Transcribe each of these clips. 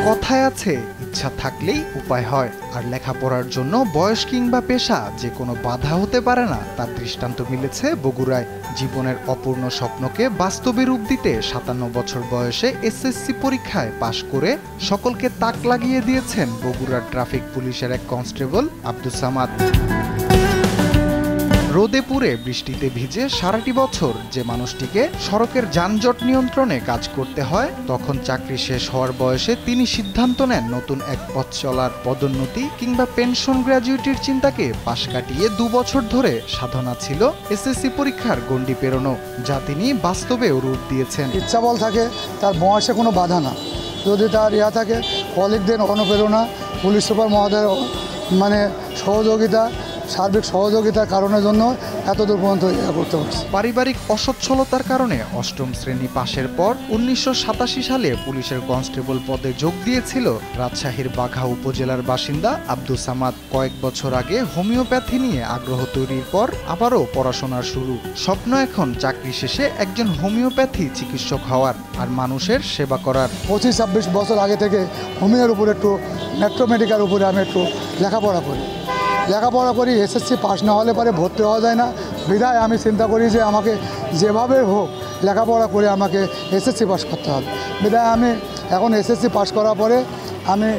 কথায় আছে, ইচ্ছা থাকলেই উপায় হয়। আর লেখাপড়ার জন্য বয়স কিংবা পেশা যে কোনো বাধা হতে পারে না, তার দৃষ্টান্ত মিলেছে বগুড়ায়। জীবনের অপূর্ণ স্বপ্নকে বাস্তবে রূপ দিতে 57 বছর বয়সে এসএসসি পরীক্ষায় পাশ করে সকলকে তাক লাগিয়ে দিয়েছেন বগুড়ার ট্রাফিক পুলিশের এক কনস্টেবল আব্দুস সামাদ। রোদে পুড়ে বৃষ্টিতে ভিজে সারাটি বছর যে মানুষটিকে সড়কের যানজট নিয়ন্ত্রণে কাজ করতে হয়, তখন চাকরি শেষ হওয়ার বয়সে তিনি সিদ্ধান্ত নেন নতুন এক পথ চলার। পদোন্নতি কিংবা পেনশন গ্র্যাজুয়েটির চিন্তাকে পাশ কাটিয়ে 2 বছর ধরে সাধনা ছিল এসএসসি পরীক্ষার গণ্ডি পেরোনো, যা তিনি বাস্তবেও রূপ দিয়েছেন। ইচ্ছা বল থাকে, তার বয়সে কোনো বাধা না। যদি তার থাকে কলিগদের অনুপ্রেরণা, পুলিশ সুপার মহোদয়ের সহযোগিতা, সার্বিক সহযোগিতার কারণের জন্য এতদূর পর্যন্ত করতে পারছে। পারিবারিক অসচ্ছলতার কারণে 8ম শ্রেণী পাশের পর 1987 সালে পুলিশের কনস্টেবল পদে যোগ দিয়েছিল রাজশাহীর বাঘা উপজেলার বাসিন্দা আব্দুস সামাদ। কয়েক বছর আগে হোমিওপ্যাথি নিয়ে আগ্রহ তৈরির পর আবারও পড়াশোনার শুরু। স্বপ্ন এখন চাকরি শেষে একজন হোমিওপ্যাথি চিকিৎসক হওয়ার আর মানুষের সেবা করার। 25-26 বছর আগে থেকে হোমিওর উপরে একটু মেট্রো মেডিকেল উপরে আমি একটু লেখাপড়া করি। এসএসসি পাস না হলে পরে ভর্তি হওয়া যায় না। বিধায় আমি চিন্তা করি যে আমাকে যেভাবে হোক লেখাপড়া করে আমাকে এসএসসি পাস করতে হবে। বিধায় আমি এখন এসএসসি পাস করার পরে আমি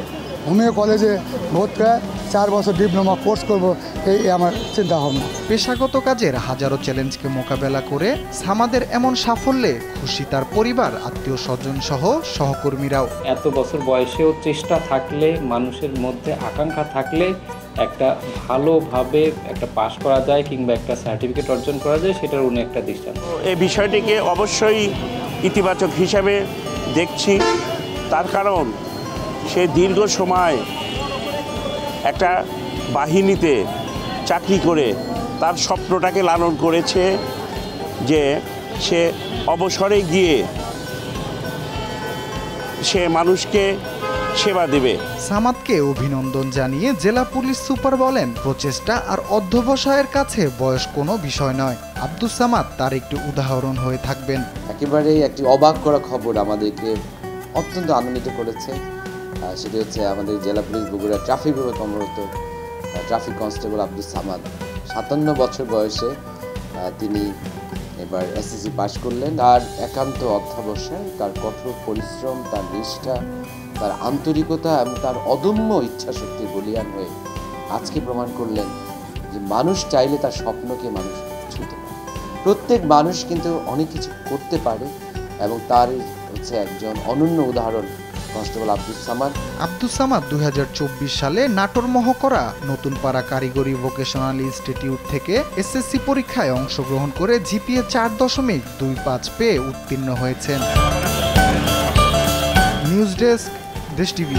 হোমিও কলেজে ভর্তি হয়ে 4 বছর ডিপ্লোমা কোর্স করব, এই আমার চিন্তা ভাবনা। পেশাগত কাজের হাজারো চ্যালেঞ্জকে মোকাবেলা করে সামাদের এমন সাফল্যে খুশি তার পরিবার, আত্মীয় স্বজন সহ সহকর্মীরাও। এত বছর বয়সেও চেষ্টা থাকলে, মানুষের মধ্যে আকাঙ্ক্ষা থাকলে একটা ভালোভাবে একটা পাস করা যায় কিংবা একটা সার্টিফিকেট অর্জন করা যায়, সেটার উনি একটা দৃষ্টান্ত। এই বিষয়টিকে অবশ্যই ইতিবাচক হিসাবে দেখছি। তার কারণ সে দীর্ঘ সময় একটা বাহিনীতে চাকরি করে তার স্বপ্নটাকে লালন করেছে যে সে অবসরে গিয়ে সে মানুষকে সেবা দেবে। সামাদকে অভিনন্দন জানিয়ে জেলা পুলিশ সুপার বলেন, প্রচেষ্টা আর অধ্যবসায়ের কাছে বয়স কোনো বিষয় নয়। আব্দুস সামাদ তার একটি উদাহরণ হয়ে থাকবেন। একেবারেই একটি অবাক করা খবর আমাদেরকে অত্যন্ত আনন্দিত করেছে। সেটি হচ্ছে আমাদের জেলা পুলিশ বগুড়া ট্রাফিক বিভাগে কর্মরত ট্রাফিক কনস্টেবল আব্দুস সামাদ। 57 বছর বয়সে তিনি এবার এসএসসি পাস করলেন। তার একান্ত অধ্যবসায়, তার কঠোর পরিশ্রম, তার নিষ্ঠা, তার আন্তরিকতা এবং তার অদম্য ইচ্ছাশক্তির বলিয়ান হয়ে আজকে প্রমাণ করলেন যে মানুষ চাইলে তার স্বপ্নকে মানুষ ছুঁতে পারে। প্রত্যেক মানুষ কিন্তু অনেক কিছু করতে পারে এবং তার হচ্ছে একজন অনন্য উদাহরণ কনস্টেবল আব্দুস সামাদ। আব্দুস সামাদ 2024 সালে নাটোর মহকরা নতুনপাড়া কারিগরি ভোকেশনাল ইনস্টিটিউট থেকে এসএসসি পরীক্ষায় অংশগ্রহণ করে জিপিএ 4.25 পেয়ে উত্তীর্ণ হয়েছেন। নিউজ ডেস্ক, দেশ টিভি।